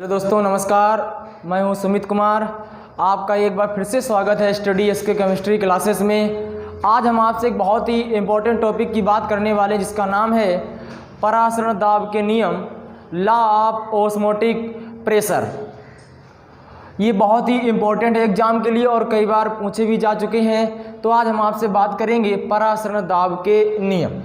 Hello दोस्तों, नमस्कार। मैं हूं सुमित कुमार। आपका एक बार फिर से स्वागत है स्टडी एसके केमिस्ट्री क्लासेस में। आज हम आपसे एक बहुत ही इम्पोर्टेंट टॉपिक की बात करने वाले हैं, जिसका नाम है परासरण दाब के नियम, लॉ ऑफ ऑस्मोटिक प्रेशर। ये बहुत ही इम्पोर्टेंट है एग्जाम के लिए और कई बार पूछे भी जा चुके हैं। तो आज हम आपसे बात करेंगे परासरण दाब के नियम।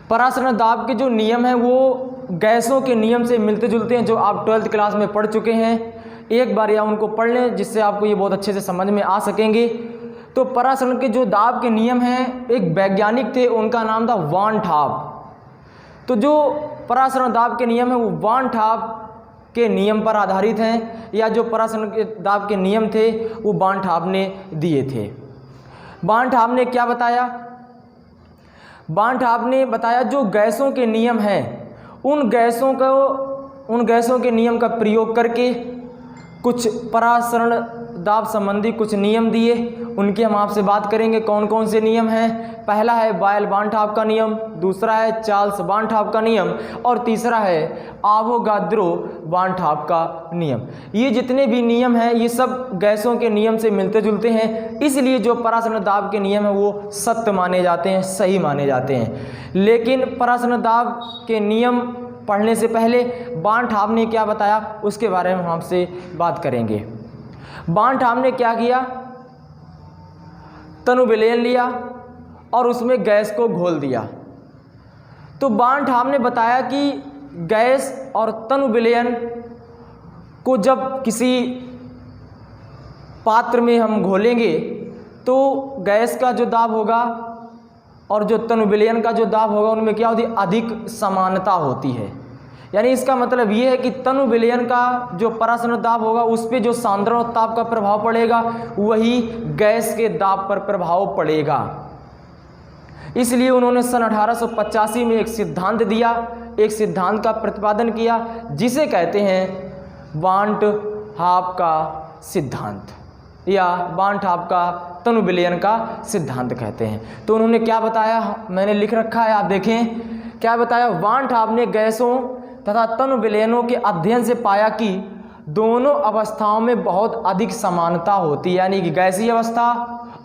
परासरण दाब के जो नियम हैं वो गैसों के नियम से मिलते जुलते हैं, जो आप 12th क्लास में पढ़ चुके हैं। एक बार या उनको पढ़ लें, जिससे आपको ये बहुत अच्छे से समझ में आ सकेंगे। तो परासरण के जो दाब के नियम हैं, एक वैज्ञानिक थे, उनका नाम था वान ठाब। तो जो परासरण दाब के नियम हैं वो वान ठाब के नियम पर आधारित हैं, या जो परासरण के दाब के नियम थे वो वान ठाब ने दिए थे। वान ठाब ने क्या बताया? वान ठाब ने बताया जो गैसों के नियम हैं, उन गैसों के नियम का प्रयोग करके कुछ परासरण दाब संबंधी कुछ नियम दिए। उनकी हम आपसे बात करेंगे कौन कौन से नियम हैं। पहला है बायल वान ठाब का नियम, दूसरा है चार्ल्स वान ठाब का नियम और तीसरा है आवोगाद्रो वान ठाब का नियम। ये जितने भी नियम हैं ये सब गैसों के नियम से मिलते जुलते हैं, इसलिए जो परासरण दाब के नियम हैं वो सत्य माने जाते हैं, सही माने जाते हैं। लेकिन परासरण दाब के नियम पढ़ने से पहले वान ठाब ने क्या बताया उसके बारे में हम आपसे बात करेंगे। वान ठाब ने क्या किया? तनु विलयन लिया और उसमें गैस को घोल दिया। तो वान ठाब ने बताया कि गैस और तनु विलयन को जब किसी पात्र में हम घोलेंगे तो गैस का जो दाब होगा और जो तनु विलयन का जो दाब होगा उनमें क्या होती है? अधिक समानता होती है। यानी इसका मतलब ये है कि तनु विलयन का जो परासरण दाब होगा उस पे जो सांद्रण उत्ताप का प्रभाव पड़ेगा वही गैस के दाब पर प्रभाव पड़ेगा। इसलिए उन्होंने सन 1885 में एक सिद्धांत दिया, एक सिद्धांत का प्रतिपादन किया, जिसे कहते हैं वान ठाब का सिद्धांत या वान ठाब का तनु विलयन का सिद्धांत कहते हैं। तो उन्होंने क्या बताया, मैंने लिख रखा है, आप देखें क्या बताया। वान ठाब ने गैसों तथा तनु विलयनों के अध्ययन से पाया कि दोनों अवस्थाओं में बहुत अधिक समानता होती है। यानी कि गैसीय अवस्था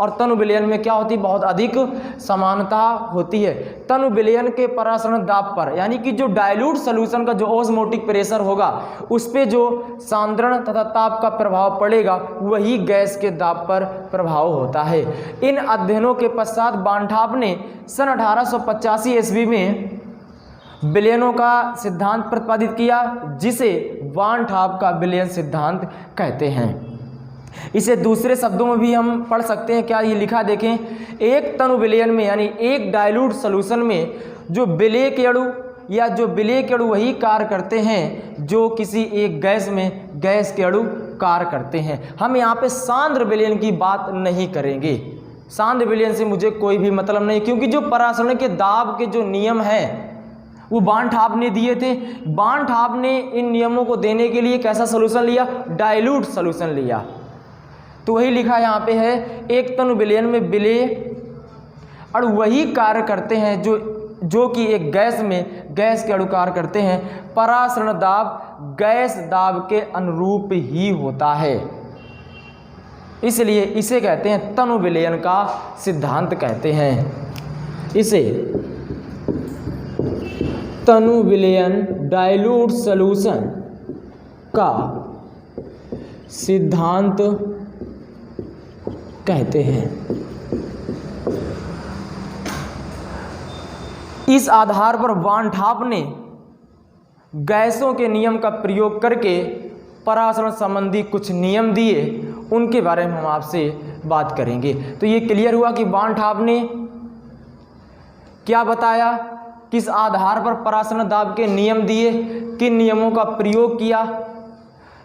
और तनु विलयन में क्या होती है? बहुत अधिक समानता होती है। तनु विलयन के परासरण दाब पर, यानी कि जो डाइल्यूट सॉल्यूशन का जो ऑस्मोटिक प्रेशर होगा उस पे जो सांद्रण तथा ताप का प्रभाव पड़ेगा वही गैस के दाब पर प्रभाव होता है। इन अध्ययनों के पश्चात वान ठाब ने सन 1885 ईस्वी में विलयनों का सिद्धांत प्रतिपादित किया, जिसे वान ठाब का विलयन सिद्धांत कहते हैं। इसे दूसरे शब्दों में भी हम पढ़ सकते हैं। क्या ये लिखा देखें, एक तनु विलयन में यानी एक डाइल्यूट सॉल्यूशन में जो विलय के अणु या जो विलय के अणु वही कार्य करते हैं जो किसी एक गैस में गैस के अणु कार्य करते हैं। हम यहाँ पे सांद्र विलयन की बात नहीं करेंगे। सांद्र विलयन से मुझे कोई भी मतलब नहीं, क्योंकि जो परासरण के दाब के जो नियम हैं वो वान ठाब ने दिए थे। वान ठाब ने इन नियमों को देने के लिए कैसा सॉल्यूशन लिया? डाइल्यूट सॉल्यूशन लिया। तो वही लिखा यहाँ पे है, एक तनु विलयन में विलय अणु वही कार्य करते हैं जो कि एक गैस में गैस के अणु कार्य करते हैं। परासरण दाब गैस दाब के अनुरूप ही होता है, इसलिए इसे कहते हैं तनु विलयन का सिद्धांत कहते हैं। इसे तनु विलयन डाइल्यूट सॉल्यूशन का सिद्धांत कहते हैं। इस आधार पर वान ठाब ने गैसों के नियम का प्रयोग करके परासरण संबंधी कुछ नियम दिए, उनके बारे में हम आपसे बात करेंगे। तो ये क्लियर हुआ कि वान ठाब ने क्या बताया, किस आधार पर परासरण दाब के नियम दिए, किन नियमों का प्रयोग किया,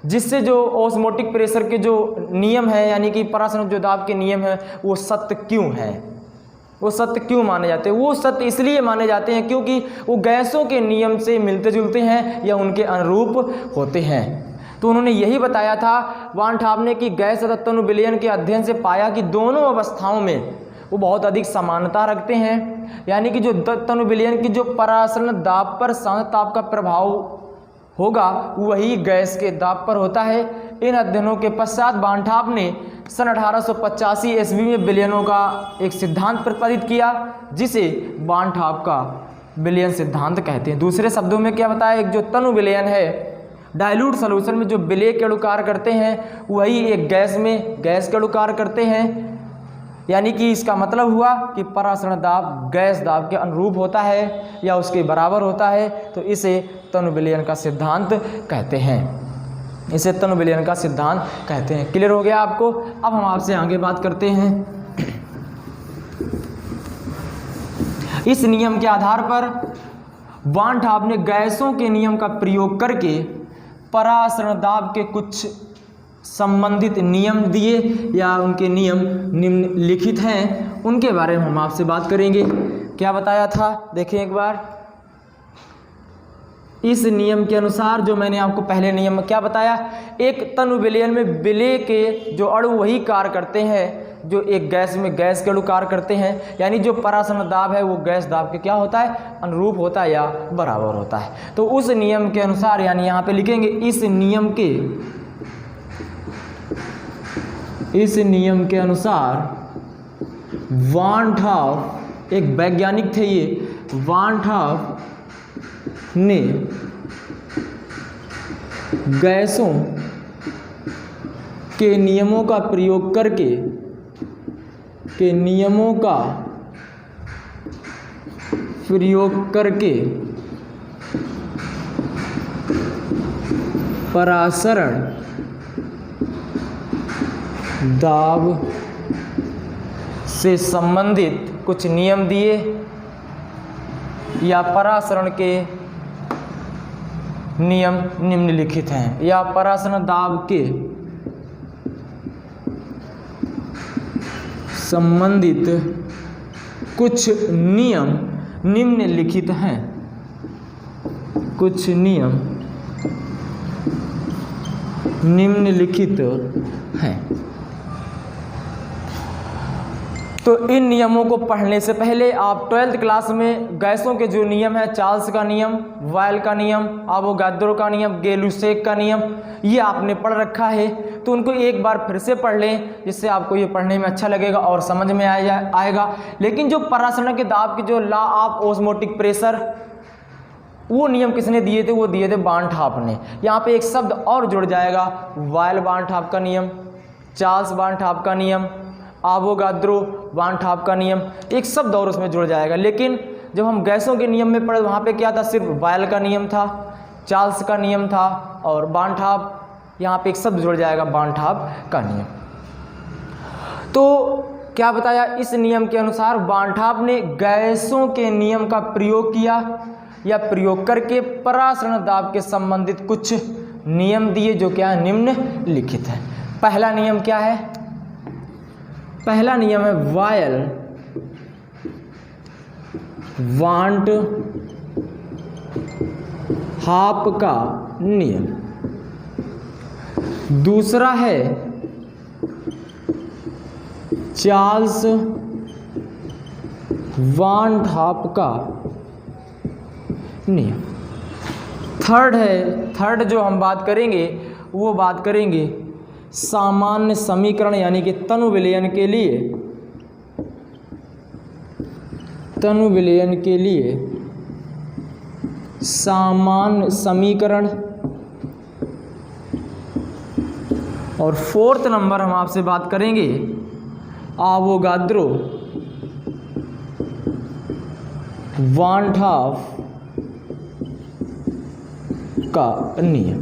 जिससे जो ऑस्मोटिक प्रेशर के जो नियम है यानी कि परासरण जो दाब के नियम है वो सत्य क्यों हैं, वो सत्य क्यों माने जाते हैं। वो सत्य इसलिए माने जाते हैं क्योंकि वो गैसों के नियम से मिलते जुलते हैं या उनके अनुरूप होते हैं। तो उन्होंने यही बताया था वान ठाब ने कि गैस तथा तनु विलयन के अध्ययन से पाया कि दोनों अवस्थाओं में वो बहुत अधिक समानता रखते हैं। यानी कि जो तनु विलयन की जो परासरण दाब पर सांद्र ताप का प्रभाव होगा वही गैस के दाब पर होता है। इन अध्ययनों के पश्चात बानठाप ने सन 1885 ईस्वी में विलयनों का एक सिद्धांत प्रतिपादित किया, जिसे बानठाप का विलयन सिद्धांत कहते हैं। दूसरे शब्दों में क्या बताया, एक जो तनु विलयन है, डाइल्यूट सॉल्यूशन में जो विलय के अणु कार्य करते हैं वही एक गैस में गैस के अणु कार्य करते हैं। यानी कि इसका मतलब हुआ कि परासरण दाब गैस दाब के अनुरूप होता है या उसके बराबर होता है, तो इसे तनु विलयन का सिद्धांत कहते हैं। इसे तनु विलयन का सिद्धांत कहते हैं। क्लियर हो गया आपको? अब हम आपसे आगे बात करते हैं। इस नियम के आधार पर बानठाप ने गैसों के नियम का प्रयोग करके परासरण दाब के कुछ संबंधित नियम दिए या उनके नियम निम्नलिखित हैं, उनके बारे में हम आपसे बात करेंगे। क्या बताया था देखें एक बार। इस नियम के अनुसार जो मैंने आपको पहले नियम में क्या बताया, एक तनु विलयन में विलय के जो अणु वही कार्य करते हैं जो एक गैस में गैस के अणु कार्य करते हैं। यानी जो परासरण दाब है वो गैस दाब के क्या होता है, अनुरूप होता है या बराबर होता है। तो उस नियम के अनुसार, यानी यहाँ पे लिखेंगे इस नियम के अनुसार बानठाप एक वैज्ञानिक थे, ये बानठाप ने गैसों के नियमों का प्रयोग करके परासरण दाब से संबंधित कुछ नियम दिए या परासरण के नियम निम्नलिखित हैं, या परासरण दाब के संबंधित कुछ नियम निम्नलिखित हैं। कुछ नियम निम्नलिखित हैं। तो इन नियमों को पढ़ने से पहले आप 12th क्लास में गैसों के जो नियम है, चार्ल्स का नियम, वायल का नियम, एवोगाद्रो का नियम, गै-लुसेक का नियम, ये आपने पढ़ रखा है। तो उनको एक बार फिर से पढ़ लें, जिससे आपको ये पढ़ने में अच्छा लगेगा और समझ में आएगा। लेकिन जो परासरण के दाब की जो लॉ ऑफ ऑस्मोटिक प्रेशर, वो नियम किसने दिए थे, वो दिए थे बानठाप ने। यहाँ पे एक शब्द और जुड़ जाएगा, वायल बानठाप का नियम, चार्ल्स बानठाप का नियम, एवोगाद्रो बानठाप का नियम, एक शब्द और उसमें जुड़ जाएगा। लेकिन जब हम गैसों के नियम में पढ़े वहाँ पे क्या था, सिर्फ वायल का नियम था, चार्ल्स का नियम था और बानठाप, यहाँ पे एक शब्द जुड़ जाएगा बानठाप का नियम। तो क्या बताया, इस नियम के अनुसार बानठाप ने गैसों के नियम का प्रयोग किया या प्रयोग करके परासरण दाब के संबंधित कुछ नियम दिए, जो क्या है, निम्नलिखित है। पहला नियम क्या है, पहला नियम है वायल बानठाप का नियम। दूसरा है चार्ल्स बानठाप का नियम। थर्ड जो हम बात करेंगे वो बात करेंगे सामान्य समीकरण, यानी कि तनु विलयन के लिए सामान्य समीकरण। और 4th नंबर हम आपसे बात करेंगे एवोगाद्रो बानठाप का नियम,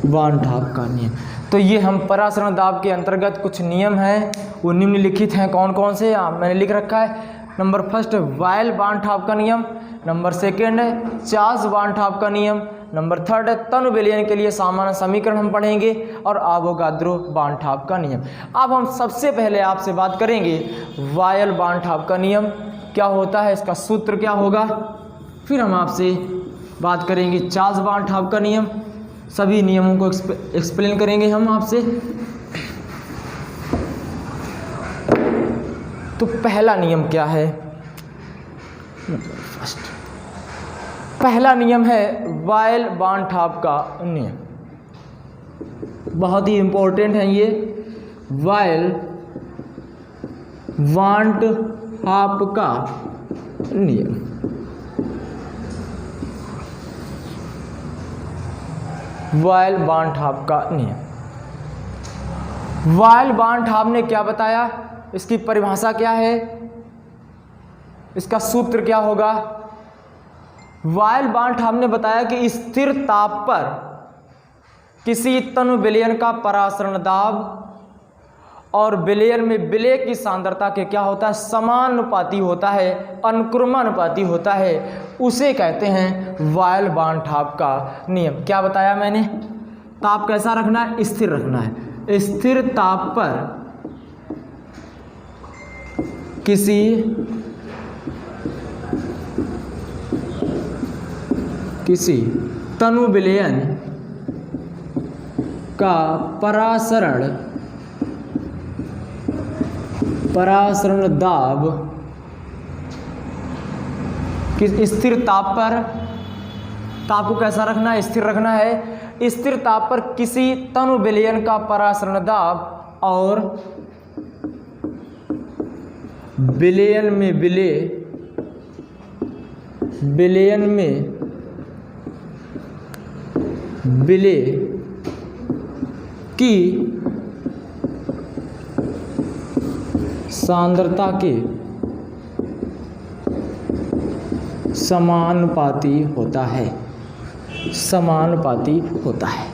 बानठाप का नियम। तो ये हम परासरण दाब के अंतर्गत कुछ नियम हैं, वो निम्नलिखित हैं। कौन कौन से मैंने लिख रखा है। नंबर 1 वायल बानठाप का नियम, नंबर 2 है चार्ल्स बानठाप का नियम, नंबर 3 है तनु विलयन के लिए सामान्य समीकरण हम पढ़ेंगे, और एवोगाद्रो बानठाप का नियम। अब हम सबसे पहले आपसे बात करेंगे वायल बानठाप का नियम क्या होता है, इसका सूत्र क्या होगा। फिर हम आपसे बात करेंगे चार्ल्स बानठाप का नियम, सभी नियमों को एक्सप्लेन करेंगे हम आपसे। तो पहला नियम क्या है, पहला नियम है वायल बानठाप का नियम, बहुत ही इंपॉर्टेंट है ये, वायल बानठाप का नियम। वायल बानठाप का नियम। वायल बानठाप ने क्या बताया, इसकी परिभाषा क्या है, इसका सूत्र क्या होगा। वायल बानठाप ने बताया कि स्थिर ताप पर किसी तनु विलयन का परासरण दाब और विलयन में विलय की सांद्रता के क्या होता है, समानुपाती होता है, अनुक्रमानुपाती होता है, उसे कहते हैं वायल बानठाप का नियम। क्या बताया मैंने, ताप कैसा रखना है, स्थिर रखना है। स्थिर ताप पर किसी तनु विलयन का परासरण दाब किस स्थिर ताप पर, ताप को कैसा रखना है, स्थिर रखना है। स्थिर ताप पर किसी तनु विलयन का परासरण दाब और विलयन में विलय की सांद्रता के समानुपाती होता है, समानुपाती होता है।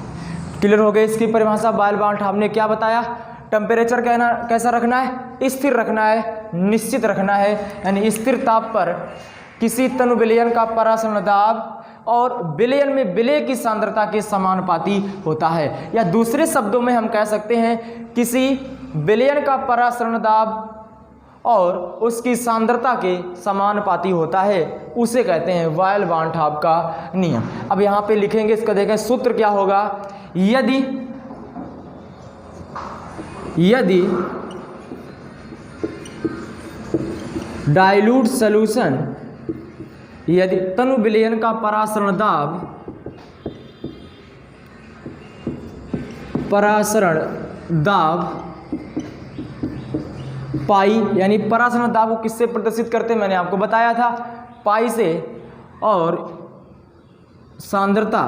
क्लियर हो गई इसकी परिभाषा। वायल बानठाप ने क्या बताया, टेम्परेचर कैसा रखना है, स्थिर रखना है, निश्चित रखना है, यानी स्थिर ताप पर किसी तनु विलयन का परासरण दाब और विलयन में विलय की सांद्रता के समानुपाती होता है। या दूसरे शब्दों में हम कह सकते हैं किसी विलयन का परासरण दाब और उसकी सांद्रता के समानुपाती होता है, उसे कहते हैं वायल बानठाप का नियम। अब यहाँ पे लिखेंगे, इसका देखें सूत्र क्या होगा। यदि डाइल्यूट सॉल्यूशन, यदि तनु विलयन का परासरण दाब पाई, यानी परासरण दाब को किससे प्रदर्शित करते हैं, मैंने आपको बताया था पाई से, और सांद्रता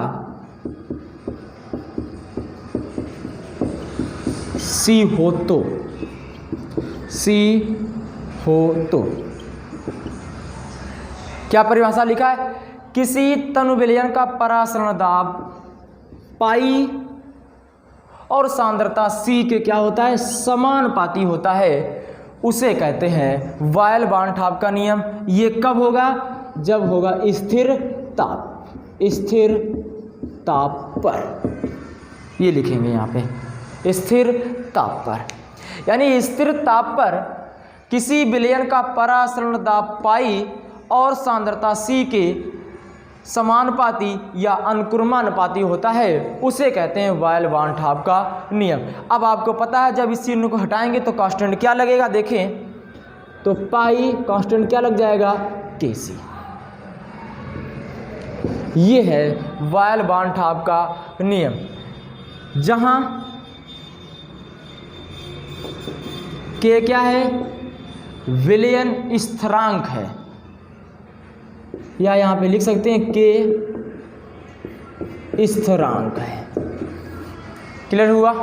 सी हो तो क्या परिभाषा लिखा है, किसी तनु विलयन का परासरण दाब पाई और सांद्रता सी के क्या होता है, समानुपाती होता है, उसे कहते हैं वायल बानठाप का नियम। ये कब होगा, जब होगा स्थिर ताप पर। ये लिखेंगे यहाँ पे, स्थिर ताप पर, यानी स्थिर ताप पर किसी विलयन का परासरण दाब पाई और सांद्रता सी के समानुपाती या अनुक्रमानुपाती होता है, उसे कहते हैं वायल बानठाप का नियम। अब आपको पता है जब इस चिन्ह को हटाएंगे तो कांस्टेंट क्या लगेगा, देखें तो पाई कांस्टेंट क्या लग जाएगा, केसी। ये है वायल बानठाप का नियम, जहां के क्या है, विलयन स्थिरांक है, या यहाँ पे लिख सकते हैं के स्थिरांक है। क्लियर हुआ।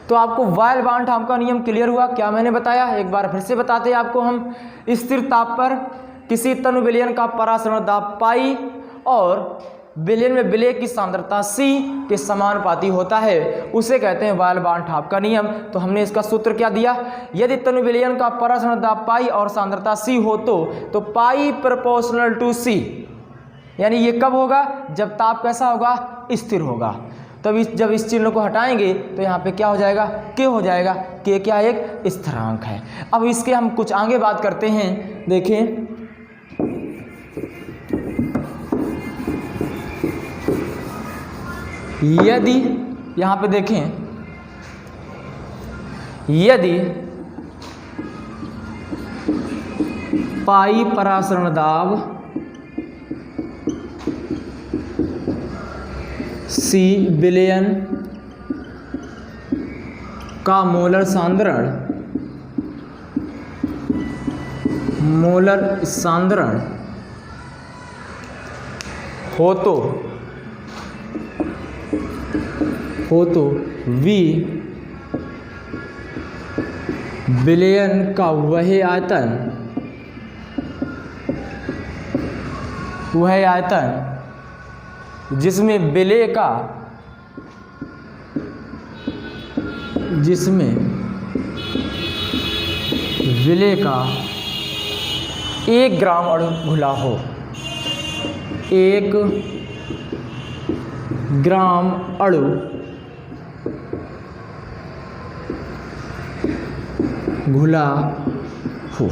तो आपको वायल बानठाप का नियम क्लियर हुआ। क्या मैंने बताया, एक बार फिर से बताते हैं आपको हम। स्थिर ताप पर किसी तनु विलयन का परासरण दाब पाई और विलयन में विलय की सांद्रता सी के समानुपाती होता है, उसे कहते हैं वायल बानठाप का नियम। तो हमने इसका सूत्र क्या दिया, यदि तनु विलयन का परासरण दाब पाई और सांद्रता सी हो तो पाई प्रोपोर्शनल टू सी, यानी ये कब होगा, जब ताप कैसा होगा, स्थिर होगा। तब जब इस चिन्ह को हटाएंगे तो यहाँ पे क्या हो जाएगा, के हो जाएगा। के क्या एक स्थिरांक है। अब इसके हम कुछ आगे बात करते हैं। देखें यदि यहाँ पे देखें, यदि पाई परासरण दाब C विलयन का मोलर सांद्रण हो तो V विलयन का वह आयतन जिसमें विलय का 1 ग्राम अणु घुला हो। 1 ग्राम अणु घुला हो,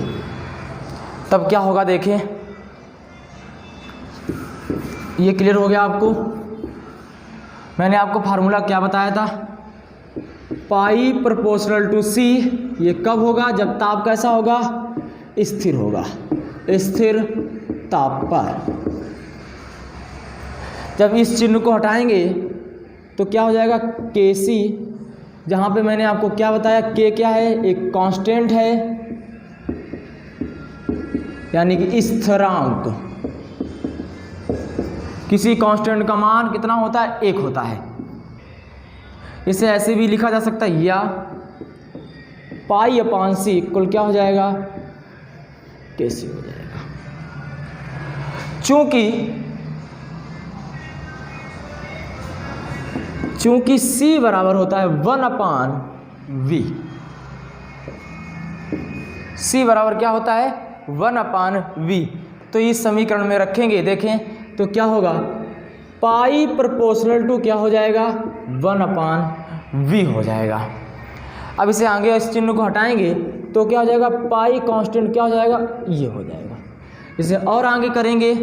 तब क्या होगा देखें। ये क्लियर हो गया आपको। मैंने आपको फार्मूला क्या बताया था, पाई प्रोपोर्शनल टू C। ये कब होगा, जब ताप कैसा होगा, स्थिर होगा, स्थिर ताप पर। जब इस चिन्ह को हटाएंगे तो क्या हो जाएगा, Kc, जहाँ पे मैंने आपको क्या बताया, K क्या है, एक कांस्टेंट है, यानी कि स्थिरांक। किसी कांस्टेंट का मान कितना होता है, 1 होता है। इसे ऐसे भी लिखा जा सकता है, या पाई अपॉन C कुल क्या हो जाएगा, Kc हो जाएगा। चूंकि C बराबर होता है 1/V। C बराबर क्या होता है, 1/V। तो इस समीकरण में रखेंगे, देखें तो क्या होगा, पाई प्रोपोर्शनल टू क्या हो जाएगा, 1/V हो जाएगा। अब इसे आगे इस चिन्ह को हटाएंगे तो क्या हो जाएगा, पाई कांस्टेंट क्या हो जाएगा, ये हो जाएगा। इसे और आगे करेंगे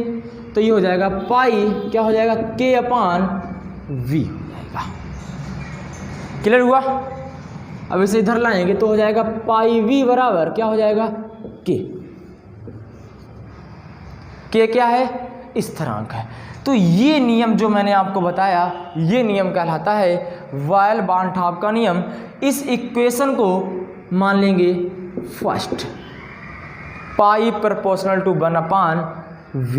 तो ये हो जाएगा, पाई क्या हो जाएगा, K/V हो जाएगा। क्लियर हुआ। अब इसे इधर लाएंगे तो हो जाएगा पाई V बराबर क्या हो जाएगा, K क्या है, स्थिरांक है। तो ये नियम जो मैंने आपको बताया, ये नियम कहलाता है वायल-बानठॉप का नियम। इस इक्वेशन को मान लेंगे first, pi proportional to 1/V,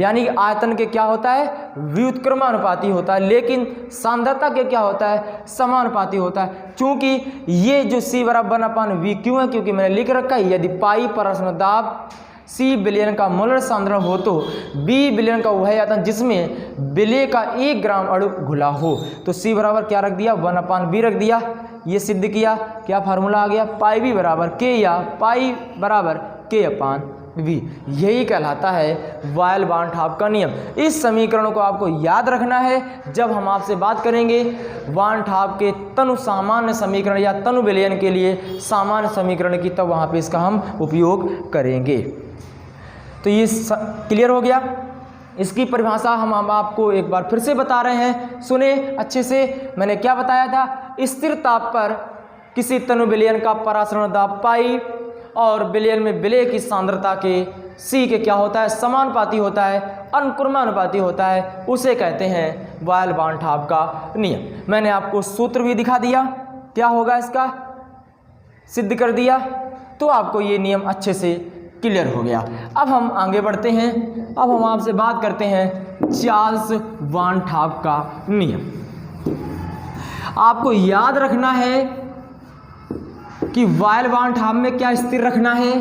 यानी कि आयतन के क्या होता है, व्युत्क्रमानुपाती होता है, लेकिन सांद्रता के क्या होता है, समानुपाती होता है। चूंकि ये जो C बराबर 1/V क्यों है, क्योंकि मैंने लिख रखा है, यदि पाई परस्पर दाब C विलयन का मोलर सांद्रण हो तो B विलयन का वह आयतन जिसमें विलय का 1 ग्राम अणु घुला हो। तो C बराबर क्या रख दिया, 1/V रख दिया। ये सिद्ध किया, क्या फार्मूला आ गया, पाई V बराबर K या पाई बराबर K/V। यही कहलाता है वायल-बानठॉप का नियम। इस समीकरण को आपको याद रखना है जब हम आपसे बात करेंगे बानठॉप के तनु सामान्य समीकरण या तनु विलयन के लिए सामान्य समीकरण की, तब वहाँ पे इसका हम उपयोग करेंगे। तो ये क्लियर हो गया। इसकी परिभाषा हम आपको एक बार फिर से बता रहे हैं, सुने अच्छे से। मैंने क्या बताया था, स्थिर ताप पर किसी तनु विलयन का परासरण दाब पाई और विलयन में विलय की सांद्रता के C के क्या होता है, समानुपाती होता है, अनुक्रमानुपाती होता है, उसे कहते हैं वायल-बानठॉप का नियम। मैंने आपको सूत्र भी दिखा दिया, क्या होगा इसका, सिद्ध कर दिया। तो आपको ये नियम अच्छे से क्लियर हो गया। अब हम आगे बढ़ते हैं। अब हम आपसे बात करते हैं चार्ल्स-बानठॉप का नियम। आपको याद रखना है कि वायल-बानठॉप में क्या स्थिर रखना है,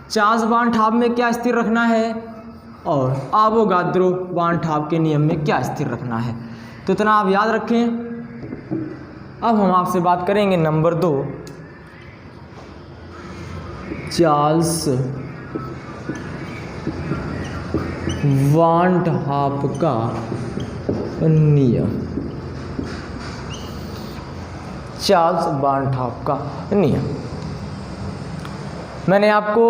चार्ल्स-बानठॉप में क्या स्थिर रखना है, और अवोगाद्रो-बानठॉप के नियम में क्या स्थिर रखना है। तो इतना आप याद रखें। अब हम आपसे बात करेंगे नंबर 2, चार्ल्स-बानठॉप का नियम। चार्ल्स-बानठॉप का नियम मैंने आपको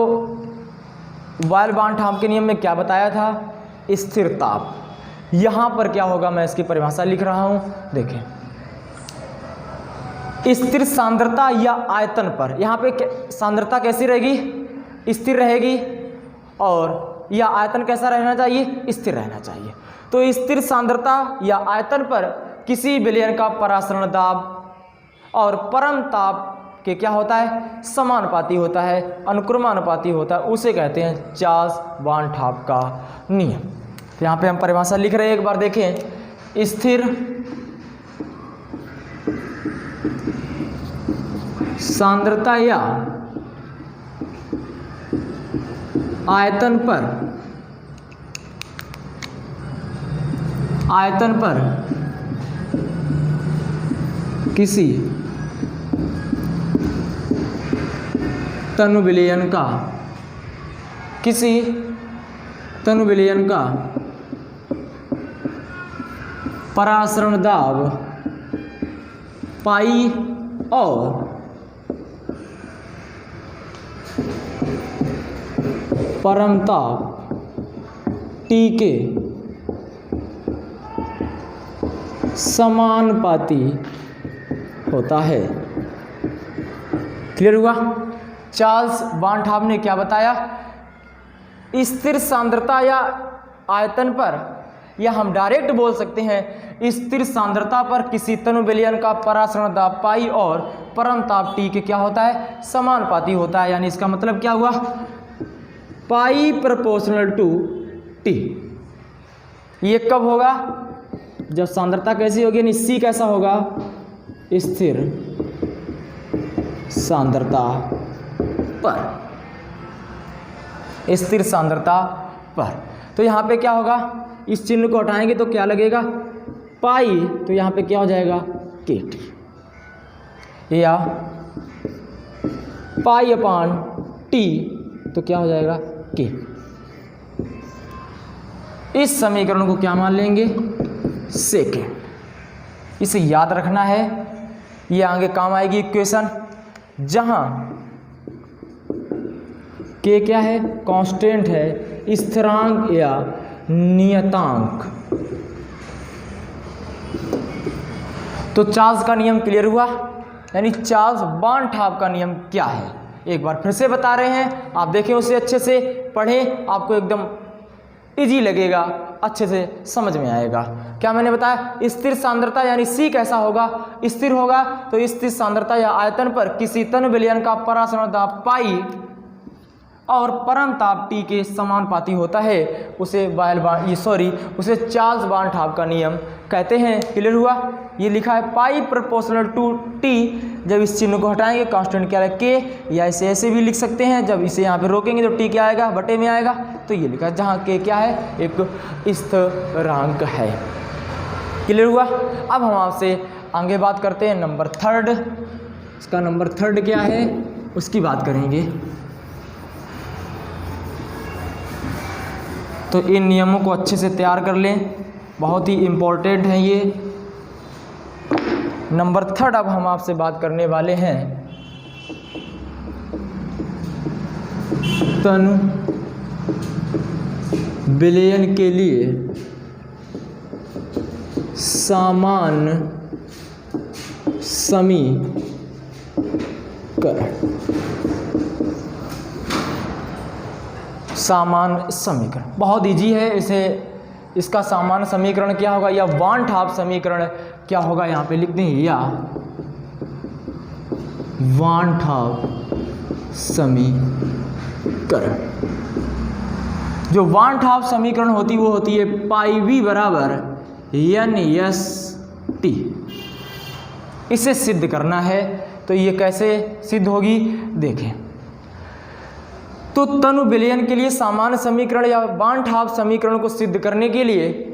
वायल-बानठॉप के नियम में क्या बताया था, स्थिर ताप। यहाँ पर क्या होगा, मैं इसकी परिभाषा लिख रहा हूँ, देखें। स्थिर सांद्रता या आयतन पर, यहाँ पे सांद्रता कैसी रहेगी, स्थिर रहेगी, और या आयतन कैसा रहना चाहिए, स्थिर रहना चाहिए। तो स्थिर सांद्रता या आयतन पर किसी विलयन का परासरण दाब और परम ताप के क्या होता है, समानुपाती होता है, अनुक्रमानुपाती होता है, उसे कहते हैं चार्ल्स वान ठाप का नियम। तो यहाँ पे हम परिभाषा लिख रहे हैं, एक बार देखें। स्थिर सांद्रता या आयतन पर किसी तनु विलयन का परासरण दाब पाई और परम ताप टी के समानुपाती होता है। क्लियर हुआ? चार्ल्स वान ठाप ने क्या बताया? स्थिर सांद्रता या आयतन पर, या हम डायरेक्ट बोल सकते हैं स्थिर सांद्रता पर किसी तनु विलयन का परासरण दाब पाई और परम ताप टी के क्या होता है, समानुपाती होता है। यानी इसका मतलब क्या हुआ, पाई प्रोपोर्शनल टू टी। ये कब होगा, जब सांद्रता कैसी होगी, यानी सी कैसा होगा, स्थिर सांद्रता पर। तो यहाँ पे क्या होगा, इस चिन्ह को हटाएंगे तो क्या लगेगा, पाई, तो यहाँ पे क्या हो जाएगा, के टी, या पाई अपान टी, तो क्या हो जाएगा, के। इस समीकरण को क्या मान लेंगे, सेकेंड। इसे याद रखना है, ये आगे काम आएगी इक्वेशन, जहां के क्या है, कांस्टेंट है, स्थिरांक या नियतांक। तो चार्ल्स का नियम क्लियर हुआ, यानी चार्ल्स वान ठाप का नियम क्या है, एक बार फिर से बता रहे हैं, आप देखें उसे अच्छे से पढ़ें, आपको एकदम इजी लगेगा, अच्छे से समझ में आएगा। क्या मैंने बताया, स्थिर सांद्रता यानी सी कैसा होगा, स्थिर होगा, तो स्थिर सांद्रता या आयतन पर किसी तनु विलयन का परासरण दाब पाई और परम ताप टी के समानुपाती होता है, उसे उसे चार्ल्स वान ठाप का नियम कहते हैं। क्लियर हुआ? ये लिखा है पाई प्रोपोर्शनल टू टी, जब इस चिन्ह को हटाएंगे कांस्टेंट क्या है, के, या इसे ऐसे भी लिख सकते हैं, जब इसे यहाँ पे रोकेंगे तो टी क्या आएगा, बटे में आएगा। तो ये लिखा है जहाँ के क्या है, एक स्थिरांक है। क्लियर हुआ? अब हम आपसे आगे बात करते हैं नंबर थर्ड। इसका नंबर थर्ड क्या है, उसकी बात करेंगे। तो इन नियमों को अच्छे से तैयार कर लें, बहुत ही इम्पोर्टेंट है ये। नंबर थर्ड अब हम आपसे बात करने वाले हैं तनु विलयन के लिए सामान्य समीकरण बहुत इजी है। इसका सामान्य समीकरण क्या होगा, या वान ठाप समीकरण क्या होगा, यहाँ पे लिख दें, या वान ठाप समीकरण। जो वान ठाप समीकरण होती वो होती है पाई वी बराबर एन एस टी। इसे सिद्ध करना है, तो ये कैसे सिद्ध होगी देखें। तो तनु विलयन के लिए सामान्य समीकरण या वान ठाप समीकरण को सिद्ध करने के लिए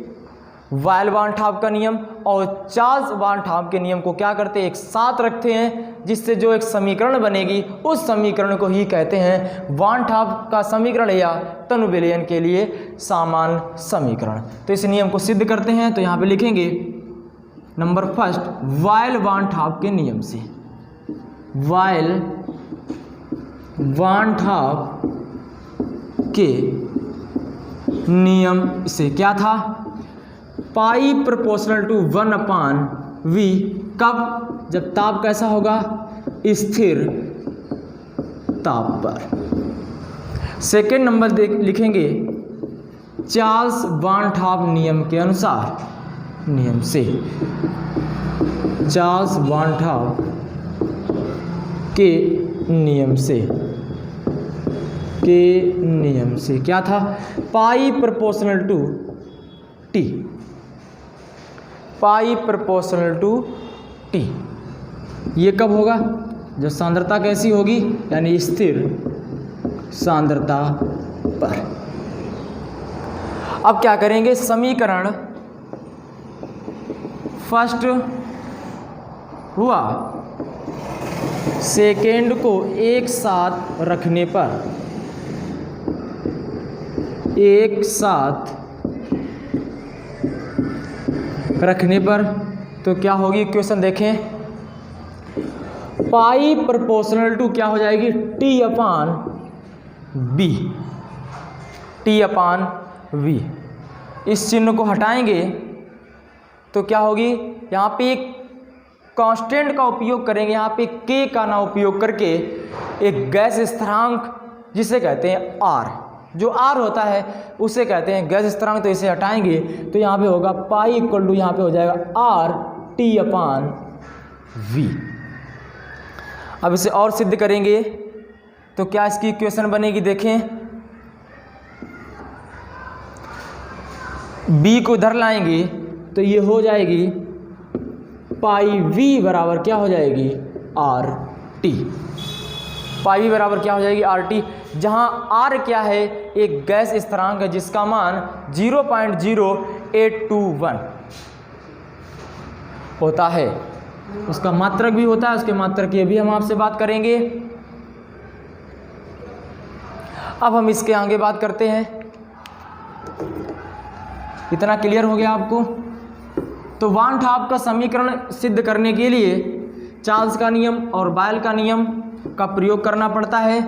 वायल वान ठाप का नियम और चार्ल्स वान ठाप के नियम को क्या करते हैं, एक साथ रखते हैं, जिससे जो एक समीकरण बनेगी उस समीकरण को ही कहते हैं वान ठाप का समीकरण या तनु विलयन के लिए सामान्य समीकरण। तो इस नियम को सिद्ध करते हैं, तो यहाँ पे लिखेंगे नंबर फर्स्ट वायल वान ठाप के नियम से। वायल वान ठाप के नियम से क्या था, पाई प्रोपोर्शनल टू 1/v। कब, जब ताप कैसा होगा, स्थिर ताप पर। सेकेंड नंबर लिखेंगे चार्ल्स वान-टॉप नियम के अनुसार, नियम से, चार्ल्स वान-टॉप के नियम से, क्या था? Pi proportional to T, pi proportional to T. ये कब होगा? जब सांद्रता कैसी होगी, यानी स्थिर सांद्रता पर। अब क्या करेंगे? समीकरण फर्स्ट हुआ, सेकेंड को एक साथ रखने पर, एक साथ रखने पर तो क्या होगी? इक्वेशन देखें, पाई प्रोपोर्शनल टू क्या हो जाएगी? T upon B, T upon V. इस चिन्ह को हटाएंगे तो क्या होगी? यहाँ पे एक कांस्टेंट का उपयोग करेंगे, यहाँ पे के का ना उपयोग करके एक गैस स्थिरांक जिसे कहते हैं आर, जो आर होता है उसे कहते हैं गैस स्थिरांक। तो इसे हटाएंगे तो यहाँ पे होगा पाई इक्वल टू, यहाँ पे हो जाएगा आर टी अपान वी। अब इसे और सिद्ध करेंगे तो क्या इसकी इक्वेशन बनेगी? देखें, बी को इधर लाएंगे तो ये हो जाएगी पाई वी बराबर क्या हो जाएगी? R T. पाई वी बराबर क्या हो जाएगी? R T. जहाँ आर क्या है? एक गैस स्थिरांक है जिसका मान 0.0821 होता है। उसका मात्रक भी होता है, उसके मात्रक की भी हम आपसे बात करेंगे। अब हम इसके आगे बात करते हैं। इतना क्लियर हो गया आपको? तो वान-टॉप का समीकरण सिद्ध करने के लिए चार्ल्स का नियम और बायल का नियम का प्रयोग करना पड़ता है।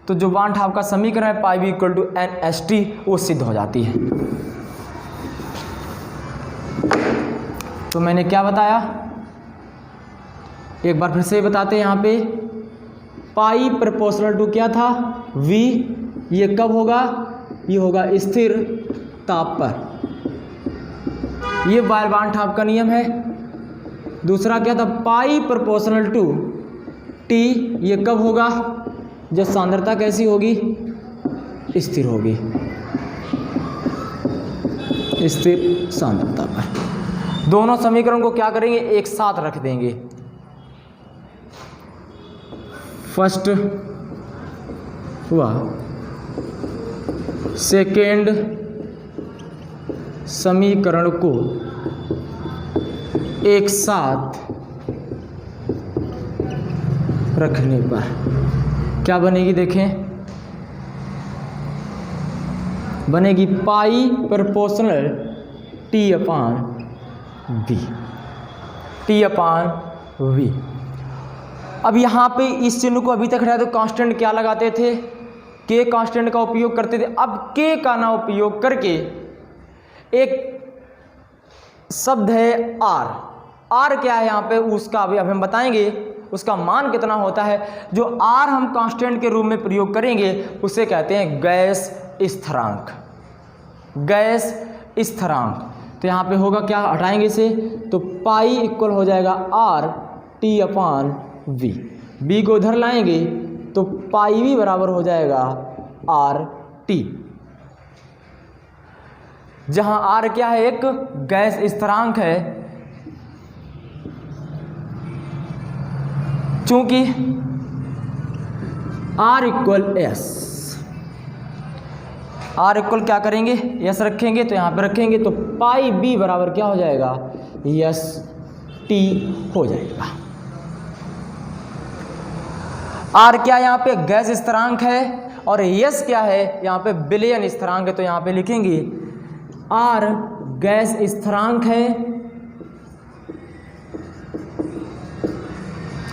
तो जो वान-टॉप का समीकरण है pi V equal to N S T, वो सिद्ध हो जाती है। तो मैंने क्या बताया, एक बार फिर से बताते हैं। यहाँ पे पाई प्रोपोर्शनल टू क्या था? वी। ये कब होगा? ये होगा स्थिर ताप पर। ये वान-टॉप का नियम है। दूसरा क्या था? Pi proportional to T. ये कब होगा? जब सांद्रता कैसी होगी? स्थिर होगी, स्थिर सांद्रता पर। दोनों समीकरण को क्या करेंगे? एक साथ रख देंगे। फर्स्ट हुआ, सेकेंड समीकरण को एक साथ रखने पर क्या बनेगी? देखें, बनेगी pi proportional T upon V, T upon V. अब यहाँ पे इस चिन्ह को अभी तक हटाया तो कांस्टेंट क्या लगाते थे? के कांस्टेंट का उपयोग करते थे। अब के का ना उपयोग करके एक शब्द है आर। आर क्या है यहाँ पे? उसका अभी हम बताएंगे उसका मान कितना होता है। जो आर हम कांस्टेंट के रूप में प्रयोग करेंगे उसे कहते हैं गैस स्थिरांक, गैस स्थिरांक। तो यहाँ पे होगा क्या? हटाएंगे इसे तो पाई इक्वल हो जाएगा R T upon V. B को उधर लाएंगे तो पाई वी बराबर हो जाएगा आर टी। जहां आर क्या है? एक गैस स्थिरांक है। चूंकि R equal S, R equal क्या करेंगे? एस रखेंगे तो यहां पे रखेंगे तो पाई बी बराबर क्या हो जाएगा? एस टी हो जाएगा। आर क्या यहाँ पे? गैस स्थिरांक है। और एस क्या है? यहाँ पे विलयन स्थिरांक है। तो यहाँ पे लिखेंगे आर गैस स्थिरांक है,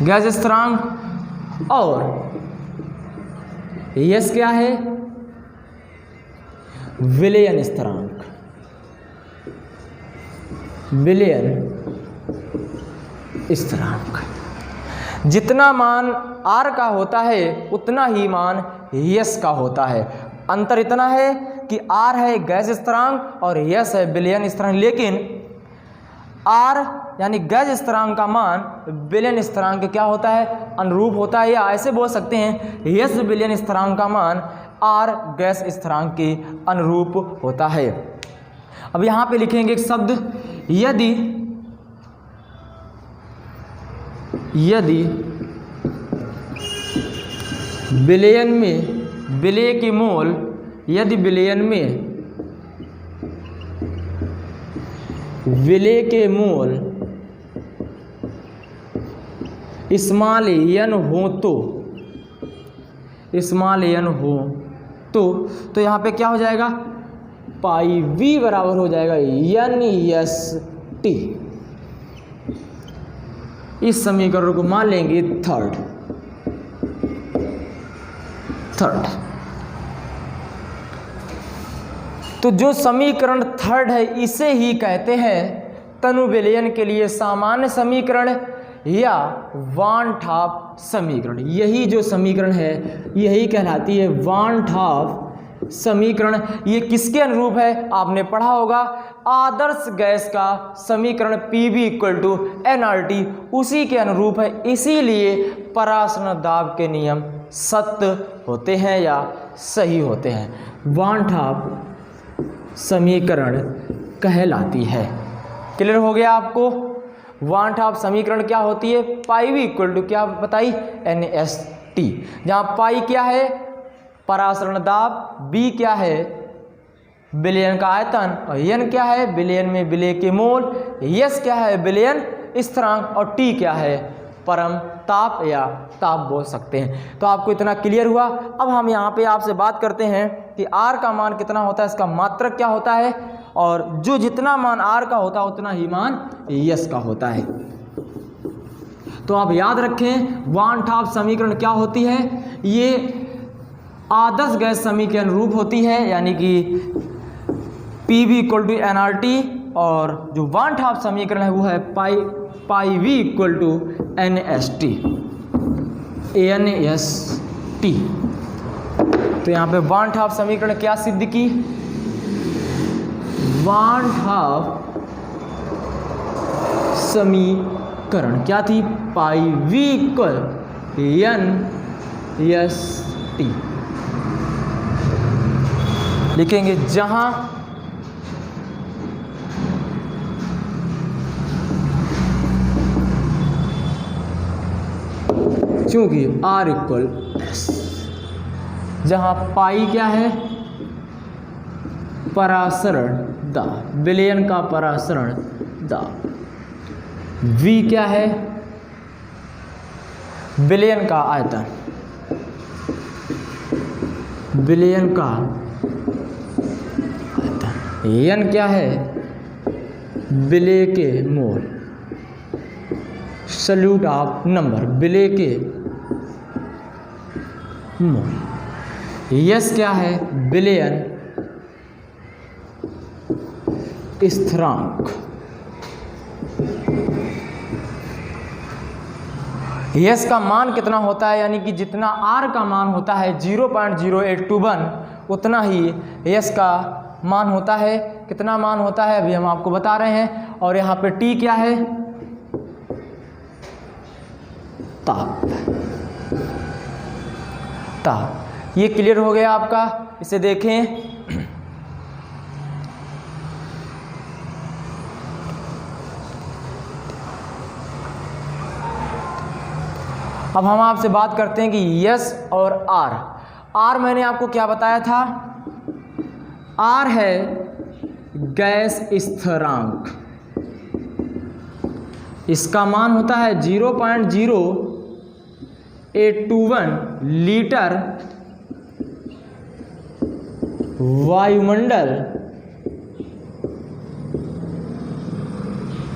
गैस स्थिरांक, और एस क्या है? विलयन स्थिरांक, विलयन स्थिरांक। जितना मान आर का होता है उतना ही मान एस का होता है। अंतर इतना है कि R है गैस स्थिरांक और S है विलयन स्थिरांक, लेकिन R यानी गैस स्थिरांक का मान विलयन स्थिरांक क्या होता है, अनुरूप होता है, या ऐसे बोल सकते हैं S विलयन स्थिरांक का मान R गैस स्थिरांक के अनुरूप होता है। अब यहाँ पे लिखेंगे एक शब्द, यदि विलयन में विलय के मोल, यदि विलयन में विलय के मोल स्मॉल n हो तो स्मॉल n हो तो यहाँ पे क्या हो जाएगा, पाई v बराबर हो जाएगा NST। इस समीकरण को मान लेंगे थर्ड। तो जो समीकरण थर्ड है इसे ही कहते हैं तनु विलयन के लिए सामान्य समीकरण या वान टॉप समीकरण। यही जो समीकरण है यही कहलाती है वान टॉप समीकरण। ये किसके अनुरूप है, आपने पढ़ा होगा, आदर्श गैस का समीकरण PV = nRT उसी के अनुरूप है। इसीलिए परासरण दाब के नियम सत्य होते हैं या सही होते हैं, वान टॉप समीकरण कहलाती है। क्लियर हो गया आपको। वान टॉप समीकरण क्या होती है, पाई V = क्या बताई, NST, जहाँ पाई क्या है परासरण दाब, B क्या है विलयन का आयतन और N क्या है विलयन में विलय के मोल, S क्या है विलयन स्थिरांक और T क्या है परम ताप या ताप बोल सकते हैं। तो आपको इतना क्लियर हुआ। अब हम यहाँ पे आपसे बात करते हैं कि R का मान कितना होता है, इसका मात्रक क्या होता है, और जो जितना मान R का होता है उतना ही मान S का होता है। तो आप याद रखें वान टॉप समीकरण क्या होती है, ये आदर्श गैस समीकरण के अनुरूप होती है, यानी कि PV = nRT, और जो वान टॉप समीकरण है वो है पाई V = NST। तो यहाँ पे वान टॉप समीकरण क्या सिद्ध की, वान टॉप समीकरण क्या थी, पाई V = NST लिखेंगे, जहां चूंकि R = S, जहां पाई क्या है परासरण दाब, विलयन का परासरण दाब, V क्या है विलयन का आयतन, विलयन का आयतन, N क्या है विलय के मोल, सल्यूट ऑफ नंबर, विलय के मोल, S क्या है विलयन स्थिरांक, S का मान कितना होता है, यानी कि जितना R का मान होता है 0.0821 उतना ही S का मान होता है। कितना मान होता है अभी हम आपको बता रहे हैं। और यहाँ पे T क्या है ताप। ये क्लियर हो गया आपका। इसे देखें, अब हम आपसे बात करते हैं कि S और R मैंने आपको क्या बताया था, R है गैस स्थिरांक, इसका मान होता है 0.0821 लीटर वायुमंडल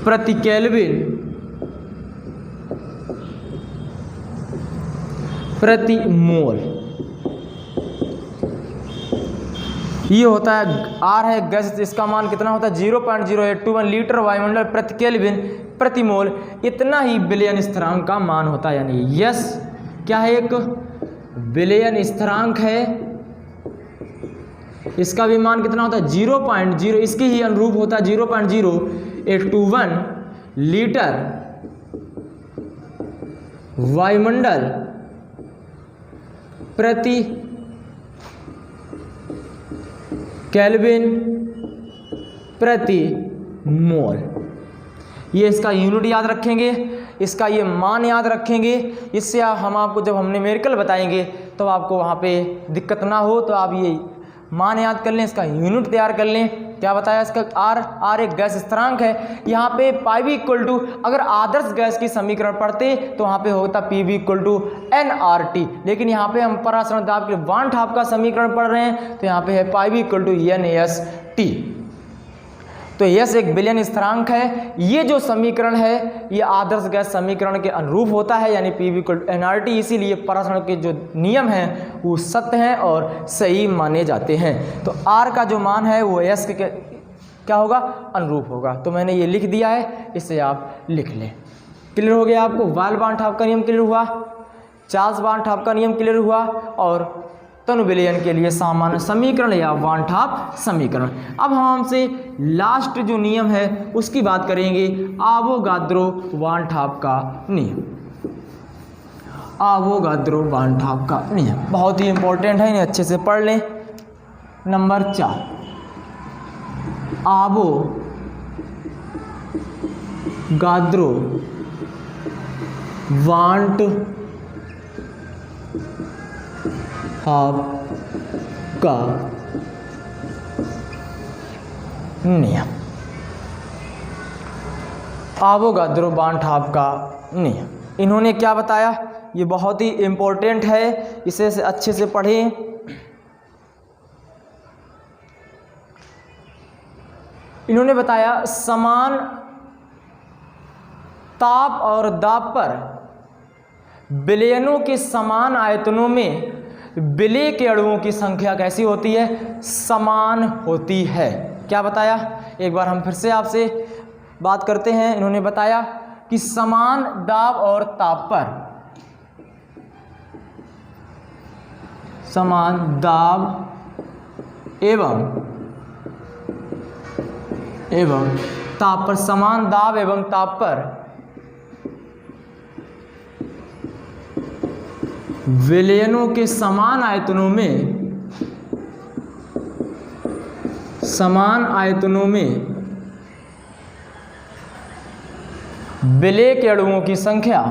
प्रति केल्विन प्रति मोल। ये होता है R है गैस, इसका मान कितना होता है 0.0821 लीटर वायुमंडल प्रति केल्विन प्रति मोल। इतना ही विलयन स्थिरांक का मान होता है, यानी S क्या है एक विलयन स्थिरांक है, इसका भी मान कितना होता है 0.0, इसकी ही अनुरूप होता है 0.0821 लीटर वायुमंडल प्रति केल्विन प्रति मोल। ये इसका यूनिट याद रखेंगे, इसका ये मान याद रखेंगे। इससे हम आपको जब हम न्यूमेरिकल बताएंगे तो आपको वहाँ पे दिक्कत ना हो, तो आप ये मान याद कर लें, इसका यूनिट तैयार कर लें। क्या बताया इसका आर एक गैस स्थिरांक है। यहाँ पे पाई इक्वल टू, अगर आदर्श गैस की समीकरण पढ़ते तो वहाँ पे होता पी इक्वल टू NRT, लेकिन यहाँ पे हम परासरण दाब के वान ठाप का समीकरण पढ़ रहे हैं तो यहाँ पे है पाई इक्वल टू NAST। तो यस एक विलयन स्थिरांक है। ये जो समीकरण है ये आदर्श गैस समीकरण के अनुरूप होता है, यानी पी इक्वल टू NRT। इसीलिए परासरण के जो नियम हैं वो सत्य हैं और सही माने जाते हैं। तो आर का जो मान है वो एस के क्या होगा, अनुरूप होगा। तो मैंने ये लिख दिया है, इसे आप लिख लें। क्लियर हो गया आपको? वाल बांड ठाप का नियम क्लियर हुआ, चार्ल्स बांड ठाप का नियम क्लियर हुआ, और तनु विलयन के लिए सामान्य समीकरण या वान ठाप समीकरण। अब हम हमसे लास्ट जो नियम है उसकी बात करेंगे, आवोगाद्रो वान ठाप का नियम। आवोगाद्रो वान ठाप का नियम बहुत ही इंपॉर्टेंट है, इन्हें अच्छे से पढ़ लें। नंबर 4, आवोगाद्रो वान ठाप का नियम। आवोगाद्रो वान ठाप का नियम इन्होंने क्या बताया, ये बहुत ही इंपॉर्टेंट है, इसे अच्छे से पढ़ें। इन्होंने बताया समान ताप और दाब पर विलयनों के समान आयतनों में विलय के अणुओं की संख्या कैसी होती है, समान होती है। क्या बताया, एक बार हम फिर से आपसे बात करते हैं। इन्होंने बताया कि समान दाब और ताप पर, समान दाब एवं ताप पर, समान दाब एवं ताप पर विलयनों के समान आयतनों में विलय के अणुओं की संख्या,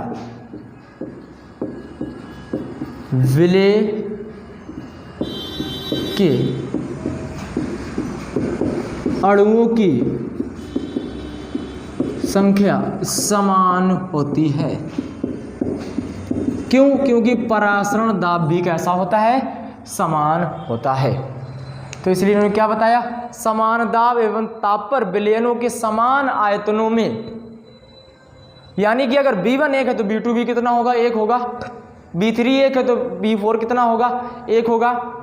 विलय के अणुओं की संख्या समान होती है। क्यों? क्योंकि परासरण दाब भी कैसा होता है, समान होता है। तो इसलिए इन्होंने क्या बताया, समान दाब एवं ताप पर विलयनों के समान आयतनों में, यानी कि अगर B1 1 है तो B2 भी कितना होगा, 1 होगा। B3 1 है तो B4 कितना होगा, 1 होगा।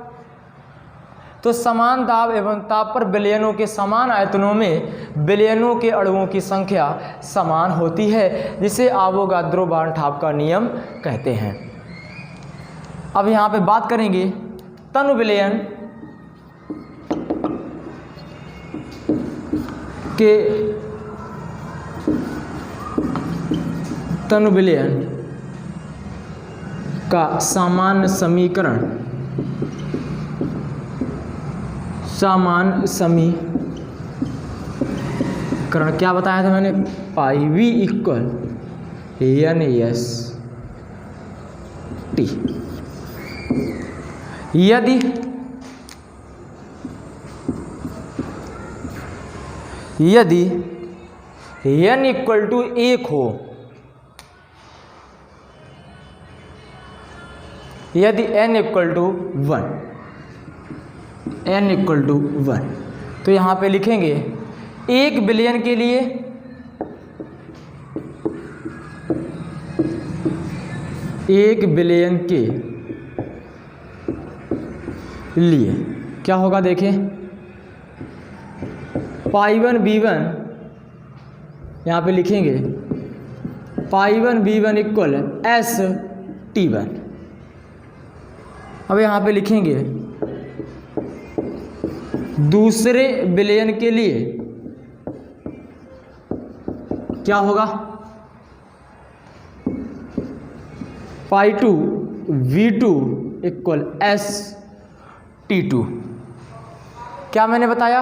तो समान दाब एवं ताप पर विलयनों के समान आयतनों में विलयनों के अणुओं की संख्या समान होती है, जिसे आवोगाद्रो वान ठाप का नियम कहते हैं। अब यहाँ पे बात करेंगे तनु विलयन के, तनु विलयन का सामान्य समीकरण, सामान्य समीकरण क्या बताया था मैंने, पाई V इक्वल NAST। यदि n इक्वल टू 1 हो, यदि n equal to 1, n equal to 1, तो यहाँ पे लिखेंगे 1 बिलियन के लिए क्या होगा, देखें पाई1 B1, यहाँ पे लिखेंगे पाई1 B1 इक्वल ST1। अब यहाँ पे लिखेंगे दूसरे विलयन के लिए क्या होगा, π2 v2 इक्वल ST2। क्या मैंने बताया,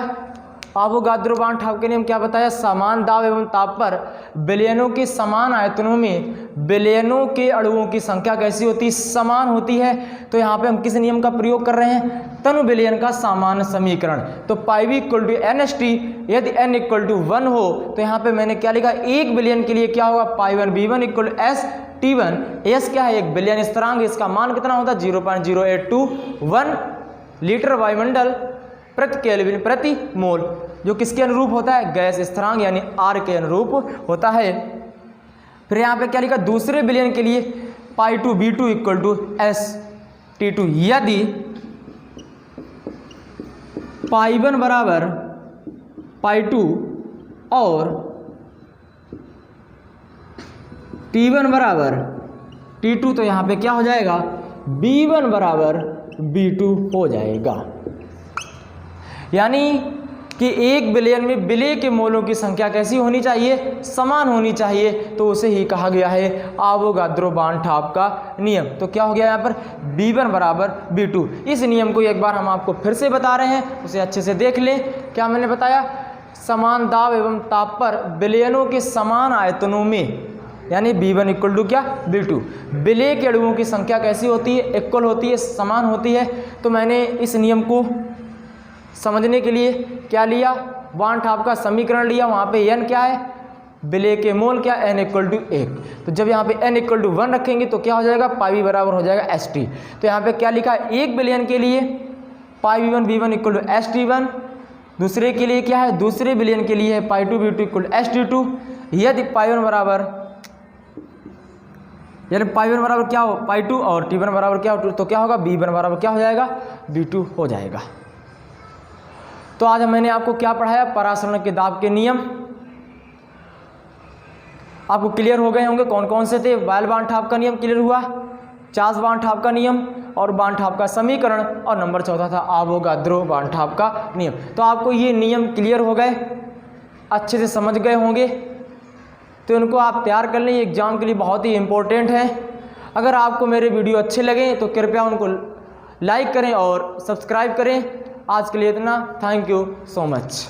अवोगाद्रो बांड-ठाप के नियम क्या बताया, समान दाब एवं ताप पर विलयनों के समान आयतनों में विलयनों के अणुओं की संख्या कैसी होती है, समान होती है। तो यहाँ पे हम किस नियम का प्रयोग कर रहे हैं, तनु विलयन का सामान्य समीकरण। तो πv इक्वल टू NST, यदि n इक्वल टू 1 हो तो यहाँ पे मैंने क्या लिखा, एक विलयन के लिए क्या होगा, π1v1 equal to ST1। S क्या है, एक विलयन स्थिरांक, इसका मान कितना होता है 0.0821 लीटर वायुमंडल प्रति केल्विन प्रति मोल, जो किसके अनुरूप होता है, गैस स्थिरांक यानी R के अनुरूप होता है। फिर यहाँ पे क्या लिखा, दूसरे विलयन के लिए π2v2 इक्वल टू ST2, यदि π1 बराबर π2 और T1 बराबर T2, तो यहाँ पे क्या हो जाएगा, B1 बराबर B2 हो जाएगा। यानी कि एक विलयन में विलय के मोलों की संख्या कैसी होनी चाहिए, समान होनी चाहिए। तो उसे ही कहा गया है अवोगाद्रो बांड-ठाप का नियम। तो क्या हो गया यहाँ पर, B1 बराबर B2। इस नियम को एक बार हम आपको फिर से बता रहे हैं, उसे अच्छे से देख लें। क्या मैंने बताया, समान दाब एवं ताप पर विलयनों के समान आयतनों में, यानी B1 इक्वल टू क्या, B2, विलय के अणुओं की संख्या कैसी होती है, इक्वल होती है, समान होती है। तो मैंने इस नियम को समझने के लिए क्या लिया, बांड-ठाप का समीकरण लिया, वहाँ पे n क्या है, विलय के मोल क्या, n इक्वल टू 1। तो जब यहाँ पे n इक्वल टू 1 रखेंगे तो क्या हो जाएगा, πv बराबर हो जाएगा ST। तो यहाँ पे क्या लिखा है, एक विलयन के लिए πv1 v1 equal to ST1, दूसरे के लिए क्या है, दूसरे विलयन के लिए है π2 v2 इक्वल टू ST2। यदि π1 बराबर क्या हो, π2 और T1 बराबर क्या हो, तो क्या होगा, B1 बराबर क्या हो जाएगा, B2 हो जाएगा। तो आज मैंने आपको क्या पढ़ाया, परासरण के दाब के नियम आपको क्लियर हो गए होंगे। कौन कौन से थे, वायल बांड-ठाप का नियम क्लियर हुआ, चार्ल्स बांड-ठाप का नियम और बांड-ठाप का समीकरण, और नंबर चौथा था अवोगाद्रो बांड-ठाप का नियम। तो आपको ये नियम क्लियर हो गए, अच्छे से समझ गए होंगे। तो इनको आप तैयार कर लें, ये एग्जाम के लिए बहुत ही इम्पोर्टेंट है। अगर आपको मेरे वीडियो अच्छे लगे तो कृपया उनको लाइक करें और सब्सक्राइब करें। आज के लिए इतना, थैंक यू सो मच।